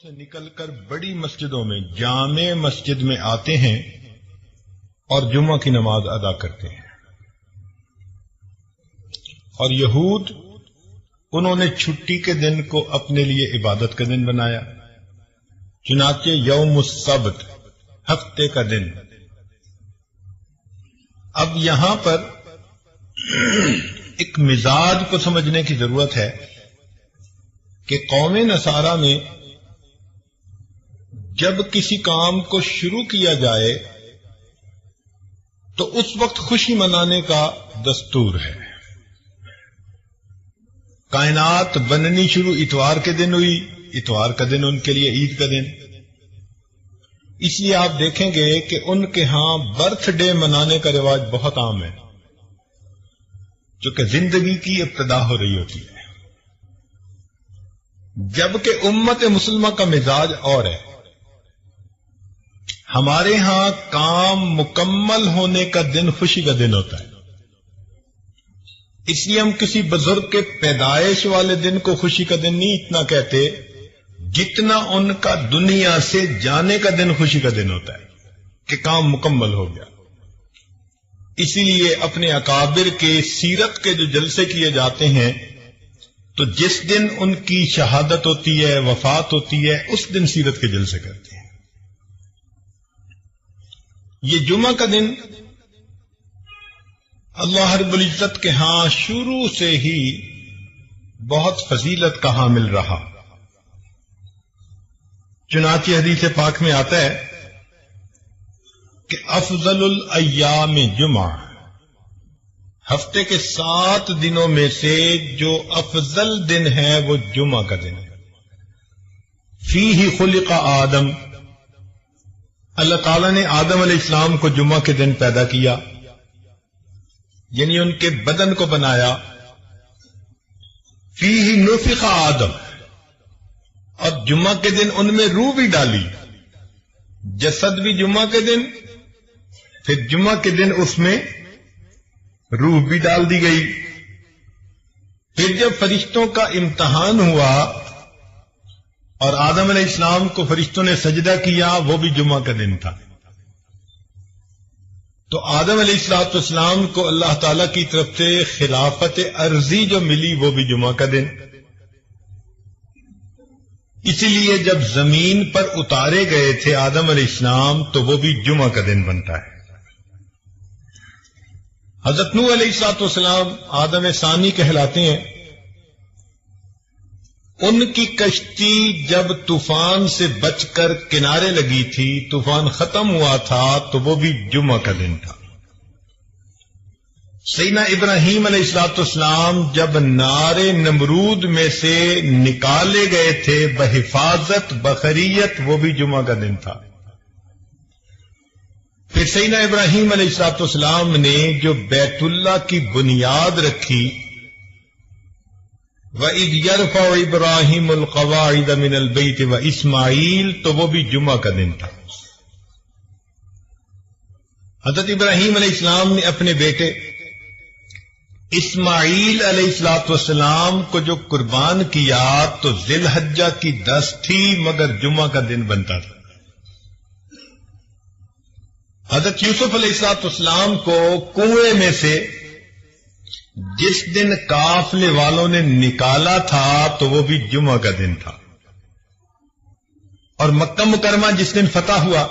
سے نکل کر بڑی مسجدوں میں جامع مسجد میں آتے ہیں اور جمعہ کی نماز ادا کرتے ہیں. اور یہود انہوں نے چھٹی کے دن کو اپنے لیے عبادت کا دن بنایا، چنانچہ یوم السبت ہفتے کا دن. اب یہاں پر ایک مزاج کو سمجھنے کی ضرورت ہے کہ قوم نصارہ میں جب کسی کام کو شروع کیا جائے تو اس وقت خوشی منانے کا دستور ہے. کائنات بننی شروع اتوار کے دن ہوئی، اتوار کا دن ان کے لیے عید کا دن. اس لیے آپ دیکھیں گے کہ ان کے ہاں برتھ ڈے منانے کا رواج بہت عام ہے، چونکہ زندگی کی ابتدا ہو رہی ہوتی ہے. جبکہ امت مسلمہ کا مزاج اور ہے. ہمارے ہاں کام مکمل ہونے کا دن خوشی کا دن ہوتا ہے. اس لیے ہم کسی بزرگ کے پیدائش والے دن کو خوشی کا دن نہیں اتنا کہتے جتنا ان کا دنیا سے جانے کا دن خوشی کا دن ہوتا ہے کہ کام مکمل ہو گیا. اسی لیے اپنے اکابر کے سیرت کے جو جلسے کیے جاتے ہیں تو جس دن ان کی شہادت ہوتی ہے، وفات ہوتی ہے، اس دن سیرت کے جلسے کرتے ہیں. یہ جمعہ کا دن اللہ رب العزت کے ہاں شروع سے ہی بہت فضیلت کا حامل رہا. چنانچہ حدیث پاک میں آتا ہے کہ افضل الایام جمعہ، ہفتے کے 7 دنوں میں سے جو افضل دن ہے وہ جمعہ کا دن ہے. فیہ خلق آدم، اللہ تعالیٰ نے آدم علیہ السلام کو جمعہ کے دن پیدا کیا، یعنی ان کے بدن کو بنایا. فیہ نفخ آدم، اور جمعہ کے دن ان میں روح بھی ڈالی. جسد بھی جمعہ کے دن، پھر جمعہ کے دن اس میں روح بھی ڈال دی گئی. پھر جب فرشتوں کا امتحان ہوا اور آدم علیہ السلام کو فرشتوں نے سجدہ کیا، وہ بھی جمعہ کا دن تھا. تو آدم علیہ السلام کو اللہ تعالی کی طرف سے خلافت ارضی جو ملی وہ بھی جمعہ کا دن. اسی لیے جب زمین پر اتارے گئے تھے آدم علیہ السلام تو وہ بھی جمعہ کا دن بنتا ہے. حضرت نوح علیہ السلام آدم ثانی کہلاتے ہیں. ان کی کشتی جب طوفان سے بچ کر کنارے لگی تھی، طوفان ختم ہوا تھا تو وہ بھی جمعہ کا دن تھا. سیدنا ابراہیم علیہ السلام جب نار نمرود میں سے نکالے گئے تھے بحفاظت بخریت، وہ بھی جمعہ کا دن تھا. پھر سیدنا ابراہیم علیہ السلام نے جو بیت اللہ کی بنیاد رکھی، وَإِذْ يَرْفَعُ إِبْرَاهِيمُ الْقَوَاعِدَ مِنَ الْبَيْتِ وَإِسْمَاعِيلُ، تو وہ بھی جمعہ کا دن تھا. حضرت ابراہیم علیہ السلام نے اپنے بیٹے اسماعیل علیہ السلام کو جو قربان کیا تو ذی الحجہ کی 10 تھی، مگر جمعہ کا دن بنتا تھا. حضرت یوسف علیہ السلام کو کنویں میں سے جس دن قافلے والوں نے نکالا تھا تو وہ بھی جمعہ کا دن تھا. اور مکہ مکرمہ جس دن فتح ہوا،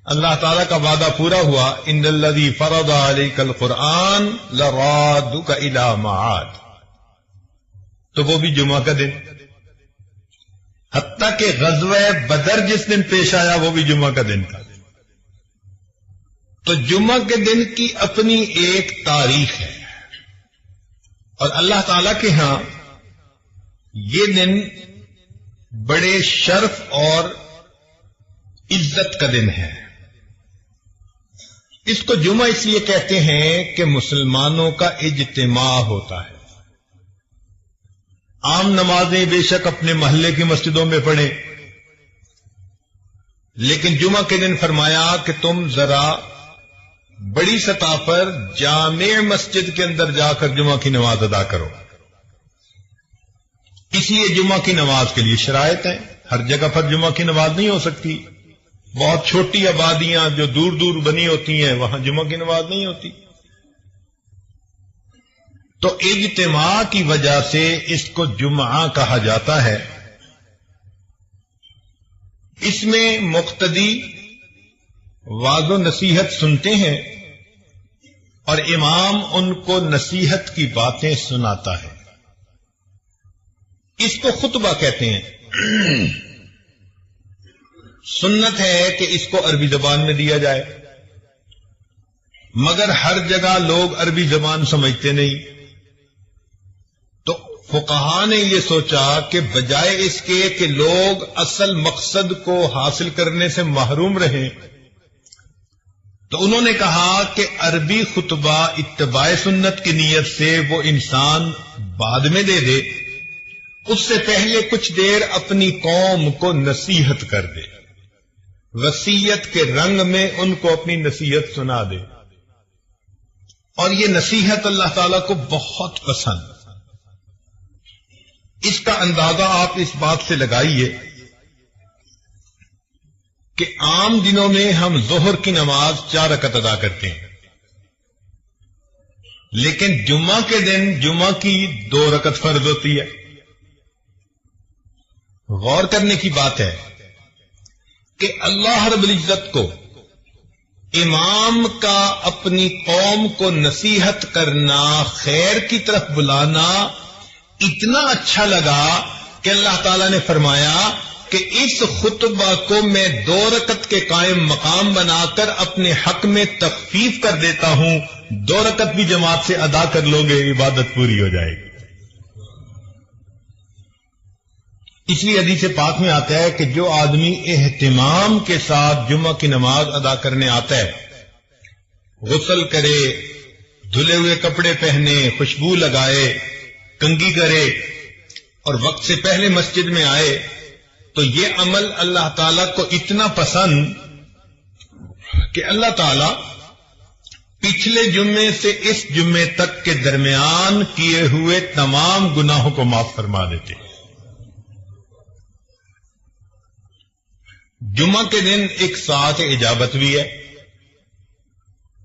اللہ تعالیٰ کا وعدہ پورا ہوا، ان الذی فرض علیک القرآن لرادک الی معاد، تو وہ بھی جمعہ کا دن. حتیٰ کہ غزوہ بدر جس دن پیش آیا وہ بھی جمعہ کا دن تھا. تو جمعہ کے دن کی اپنی ایک تاریخ ہے، اور اللہ تعالی کے ہاں یہ دن بڑے شرف اور عزت کا دن ہے. اس کو جمعہ اس لیے کہتے ہیں کہ مسلمانوں کا اجتماع ہوتا ہے. عام نمازیں بے شک اپنے محلے کی مسجدوں میں پڑھیں، لیکن جمعہ کے دن فرمایا کہ تم ذرا بڑی سطح پر جامع مسجد کے اندر جا کر جمعہ کی نماز ادا کرو. اس لیے جمعہ کی نماز کے لیے شرائط ہیں. ہر جگہ پر جمعہ کی نماز نہیں ہو سکتی. بہت چھوٹی آبادیاں جو دور دور بنی ہوتی ہیں وہاں جمعہ کی نماز نہیں ہوتی. تو اجتماع کی وجہ سے اس کو جمعہ کہا جاتا ہے. اس میں مقتدی واعظ و نصیحت سنتے ہیں اور امام ان کو نصیحت کی باتیں سناتا ہے. اس کو خطبہ کہتے ہیں. سنت ہے کہ اس کو عربی زبان میں دیا جائے، مگر ہر جگہ لوگ عربی زبان سمجھتے نہیں. تو فقہا نے یہ سوچا کہ بجائے اس کے کہ لوگ اصل مقصد کو حاصل کرنے سے محروم رہیں، تو انہوں نے کہا کہ عربی خطبہ اتباع سنت کی نیت سے وہ انسان بعد میں دے دے، اس سے پہلے کچھ دیر اپنی قوم کو نصیحت کر دے، وصیت کے رنگ میں ان کو اپنی نصیحت سنا دے. اور یہ نصیحت اللہ تعالیٰ کو بہت پسند. اس کا اندازہ آپ اس بات سے لگائیے کہ عام دنوں میں ہم ظہر کی نماز 4 رکعت ادا کرتے ہیں، لیکن جمعہ کے دن جمعہ کی 2 رکعت فرض ہوتی ہے. غور کرنے کی بات ہے کہ اللہ رب العزت کو امام کا اپنی قوم کو نصیحت کرنا، خیر کی طرف بلانا اتنا اچھا لگا کہ اللہ تعالیٰ نے فرمایا کہ اس خطبہ کو میں 2 رکعت کے قائم مقام بنا کر اپنے حق میں تخفیف کر دیتا ہوں. 2 رکعت بھی جماعت سے ادا کر لو گے، عبادت پوری ہو جائے گی. اس لیے حدیث پاک میں آتا ہے کہ جو آدمی اہتمام کے ساتھ جمعہ کی نماز ادا کرنے آتا ہے، غسل کرے، دھلے ہوئے کپڑے پہنے، خوشبو لگائے، کنگھی کرے اور وقت سے پہلے مسجد میں آئے، تو یہ عمل اللہ تعالیٰ کو اتنا پسند کہ اللہ تعالیٰ پچھلے جمعے سے اس جمعے تک کے درمیان کیے ہوئے تمام گناہوں کو معاف فرما دیتے. جمعہ کے دن ایک ساعت اجابت بھی ہے.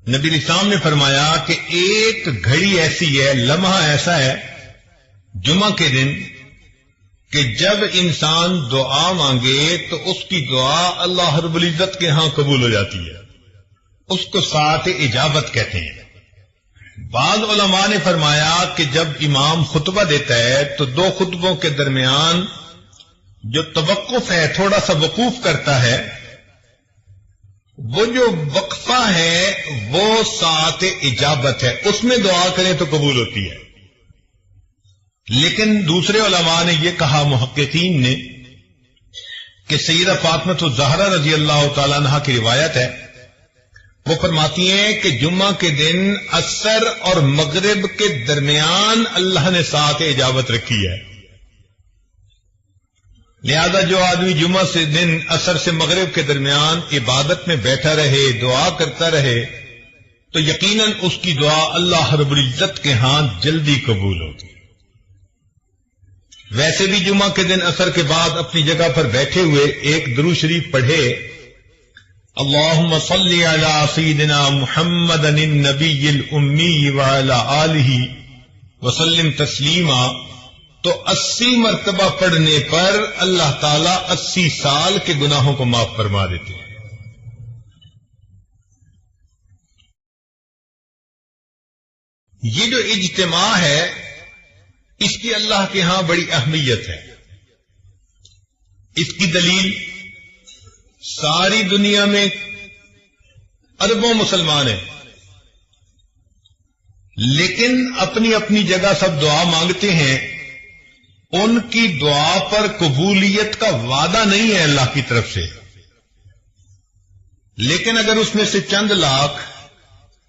نبی اسلام نے فرمایا کہ ایک گھڑی ایسی ہے، لمحہ ایسا ہے جمعہ کے دن کہ جب انسان دعا مانگے تو اس کی دعا اللہ رب العزت کے ہاں قبول ہو جاتی ہے. اس کو ساعت اجابت کہتے ہیں. بعض علماء نے فرمایا کہ جب امام خطبہ دیتا ہے تو 2 خطبوں کے درمیان جو توقف ہے، تھوڑا سا وقوف کرتا ہے، وہ جو وقفہ ہے وہ ساعت اجابت ہے. اس میں دعا کریں تو قبول ہوتی ہے. لیکن دوسرے علماء نے یہ کہا، محققین نے، کہ سیدہ فاطمہ الزہرا رضی اللہ تعالیٰ عنہ کی روایت ہے، وہ فرماتی ہیں کہ جمعہ کے دن عصر اور مغرب کے درمیان اللہ نے ساعت اجابت رکھی ہے. لہذا جو آدمی جمعہ سے دن عصر سے مغرب کے درمیان عبادت میں بیٹھا رہے، دعا کرتا رہے، تو یقیناً اس کی دعا اللہ رب العزت کے ہاں جلدی قبول ہوگی. ویسے بھی جمعہ کے دن عصر کے بعد اپنی جگہ پر بیٹھے ہوئے ایک درود شریف پڑھے، اللہم صلی علی سیدنا محمد النبی الامی وعلی آلہ وسلم تسلیما، تو 80 مرتبہ پڑھنے پر اللہ تعالیٰ 80 سال کے گناہوں کو معاف فرما دیتے ہیں. یہ جو اجتماع ہے اس کی اللہ کے ہاں بڑی اہمیت ہے. اس کی دلیل ساری دنیا میں اربوں مسلمان ہیں، لیکن اپنی اپنی جگہ سب دعا مانگتے ہیں. ان کی دعا پر قبولیت کا وعدہ نہیں ہے اللہ کی طرف سے، لیکن اگر اس میں سے چند لاکھ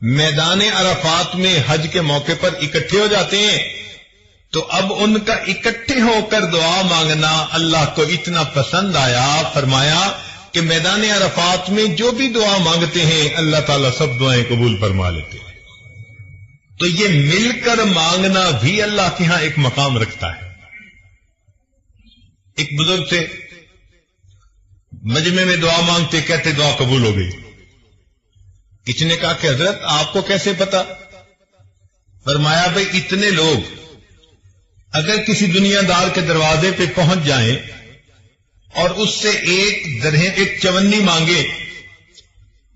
میدان عرفات میں حج کے موقع پر اکٹھے ہو جاتے ہیں تو اب ان کا اکٹھے ہو کر دعا مانگنا اللہ کو اتنا پسند آیا، فرمایا کہ میدان عرفات میں جو بھی دعا مانگتے ہیں اللہ تعالیٰ سب دعائیں قبول فرما لیتے ہیں. تو یہ مل کر مانگنا بھی اللہ کے ہاں ایک مقام رکھتا ہے. ایک بزرگ تھے، مجمع میں دعا مانگتے، کہتے دعا قبول ہو گئی۔ کسی نے کہا کہ حضرت آپ کو کیسے پتا؟ فرمایا بھئی اتنے لوگ اگر کسی دنیا دار کے دروازے پہ پہنچ جائیں اور اس سے ایک چونی مانگے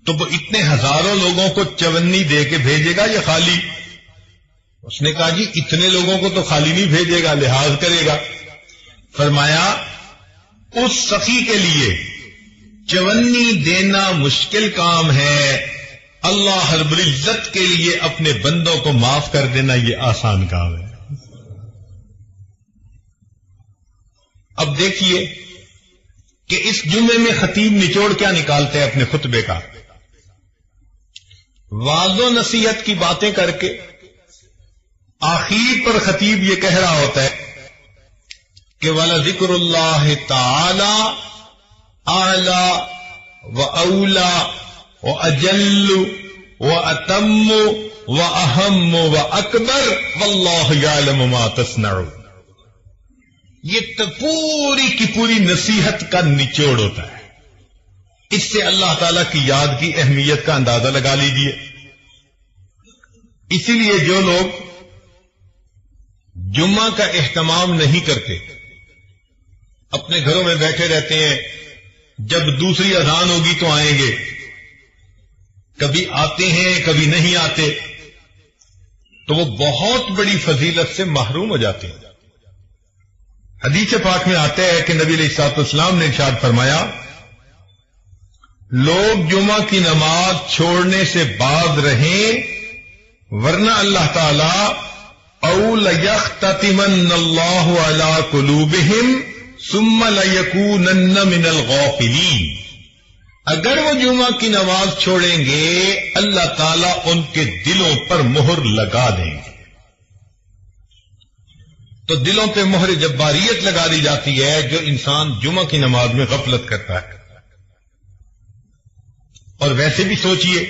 تو وہ اتنے ہزاروں لوگوں کو چونی دے کے بھیجے گا یا خالی؟ اس نے کہا جی اتنے لوگوں کو تو خالی نہیں بھیجے گا، لحاظ کرے گا۔ فرمایا اس سخی کے لیے چونی دینا مشکل کام ہے، اللہ رب العزت کے لیے اپنے بندوں کو معاف کر دینا یہ آسان کام ہے۔ اب دیکھیے کہ اس جمعے میں خطیب نچوڑ کیا نکالتے ہیں اپنے خطبے کا۔ واعظ و نصیحت کی باتیں کر کے آخر پر خطیب یہ کہہ رہا ہوتا ہے کہ وَلَذِكْرُ اللَّهِ تَعَالَى أَعْلَى وَأَوْلَى وَأَجَلُّ وَأَتَمُّ وَأَهَمُّ وَأَكْبَرُ وَاللَّهُ يَعْلَمُ مَا تَصْنَعُونَ۔ یہ تو پوری کی پوری نصیحت کا نچوڑ ہوتا ہے۔ اس سے اللہ تعالی کی یاد کی اہمیت کا اندازہ لگا لیجئے۔ اسی لیے جو لوگ جمعہ کا اہتمام نہیں کرتے، اپنے گھروں میں بیٹھے رہتے ہیں، جب دوسری اذان ہوگی تو آئیں گے، کبھی آتے ہیں کبھی نہیں آتے، تو وہ بہت بڑی فضیلت سے محروم ہو جاتے ہیں۔ حدیث پاک میں آتا ہے کہ نبی علیہ الصلوۃ والسلام نے ارشاد فرمایا لوگ جمعہ کی نماز چھوڑنے سے باز رہیں، ورنہ اللہ تعالی او لیختتمن اللہ علی قلوبہم ثم لیکونن من الغافلین، اگر وہ جمعہ کی نماز چھوڑیں گے اللہ تعالی ان کے دلوں پر مہر لگا دیں گے۔ تو دلوں پہ مہر جباریت لگا دی جاتی ہے جو انسان جمعہ کی نماز میں غفلت کرتا ہے۔ اور ویسے بھی سوچئے،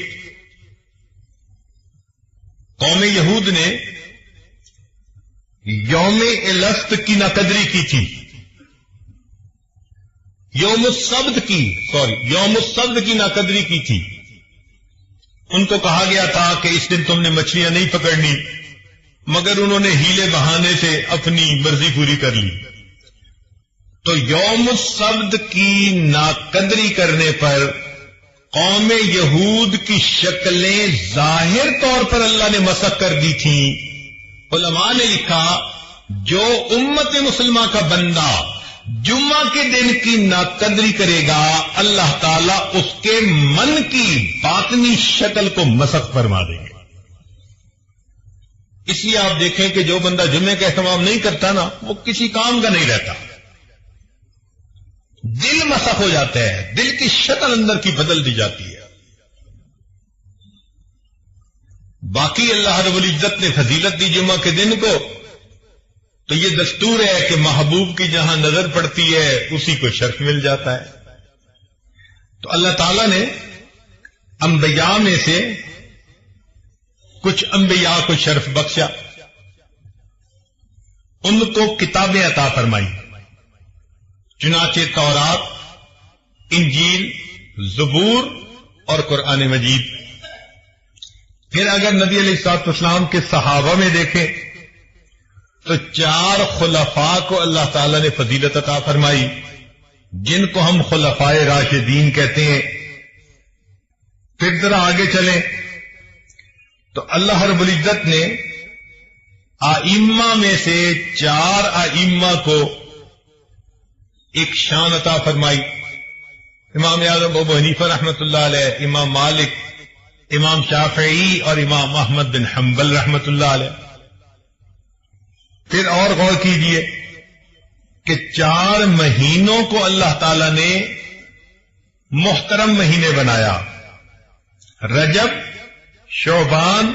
قوم یہود نے یوم الست کی ناقدری کی تھی، یوم السبت کی ناقدری کی تھی۔ ان کو کہا گیا تھا کہ اس دن تم نے مچھلیاں نہیں پکڑنی، مگر انہوں نے ہیلے بہانے سے اپنی مرضی پوری کر لی۔ تو یوم السبت کی ناقدری کرنے پر قوم یہود کی شکلیں ظاہر طور پر اللہ نے مسخ کر دی تھیں۔ علماء نے لکھا جو امت مسلمہ کا بندہ جمعہ کے دن کی ناقدری کرے گا اللہ تعالیٰ اس کے من کی باطنی شکل کو مسخ فرما دیں گے۔ اس لیے آپ دیکھیں کہ جو بندہ جمعے کا اہتمام نہیں کرتا نا وہ کسی کام کا نہیں رہتا، دل مسخ ہو جاتا ہے، دل کی شکل اندر کی بدل دی جاتی ہے۔ باقی اللہ رب العزت نے فضیلت دی جمعہ کے دن کو، تو یہ دستور ہے کہ محبوب کی جہاں نظر پڑتی ہے اسی کو شرف مل جاتا ہے۔ تو اللہ تعالی نے انبیاء میں سے کچھ انبیاء کو شرف بخشا، ان کو کتابیں عطا فرمائی، چنانچہ تورات، انجیل، زبور اور قرآن مجید۔ پھر اگر نبی علیہ الصلوۃ والسلام کے صحابہ میں دیکھیں تو 4 خلفاء کو اللہ تعالی نے فضیلت عطا فرمائی، جن کو ہم خلفائے راشدین کہتے ہیں۔ پھر ذرا آگے چلیں تو اللہ رب العزت نے ائمہ میں سے 4 ائمہ کو ایک شان عطا فرمائی، امام اعظم ابو حنیفہ رحمۃ اللہ علیہ، امام مالک، امام شافعی اور امام احمد بن حنبل رحمۃ اللہ علیہ۔ پھر اور غور کیجئے کہ 4 مہینوں کو اللہ تعالی نے محترم مہینے بنایا، رجب، شعبان،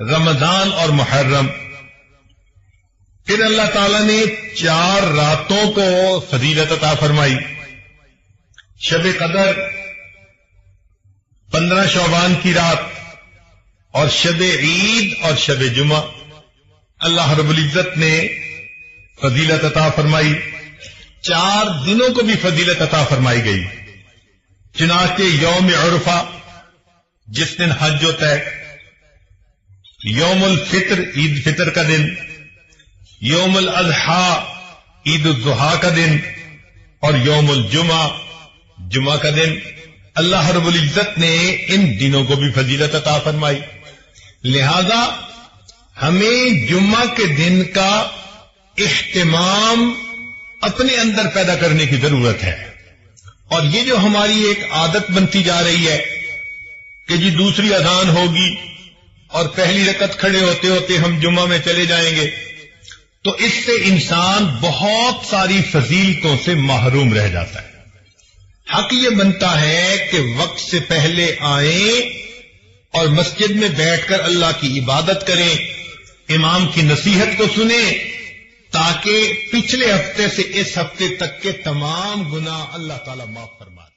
رمضان اور محرم۔ پھر اللہ تعالی نے 4 راتوں کو فضیلت عطا فرمائی، شب قدر، 15 شعبان کی رات، اور شب عید اور شب جمعہ اللہ رب العزت نے فضیلت عطا فرمائی۔ 4 دنوں کو بھی فضیلت عطا فرمائی گئی. چنانچہ یوم عرفہ جس دن حج ہوتا ہے، یوم الفطر عید فطر کا دن، یوم الاضحیٰ عید الضحیٰ کا دن، اور یوم الجمعہ جمعہ کا دن، اللہ رب العزت نے ان دنوں کو بھی فضیلت عطا فرمائی. لہذا ہمیں جمعہ کے دن کا اہتمام اپنے اندر پیدا کرنے کی ضرورت ہے. اور یہ جو ہماری ایک عادت بنتی جا رہی ہے کہ جی دوسری اذان ہوگی اور پہلی رکعت کھڑے ہوتے ہوتے ہم جمعہ میں چلے جائیں گے، تو اس سے انسان بہت ساری فضیلتوں سے محروم رہ جاتا ہے. حق یہ بنتا ہے کہ وقت سے پہلے آئیں اور مسجد میں بیٹھ کر اللہ کی عبادت کریں، امام کی نصیحت کو سنیں، تاکہ پچھلے ہفتے سے اس ہفتے تک کے تمام گناہ اللہ تعالیٰ معاف فرما دے.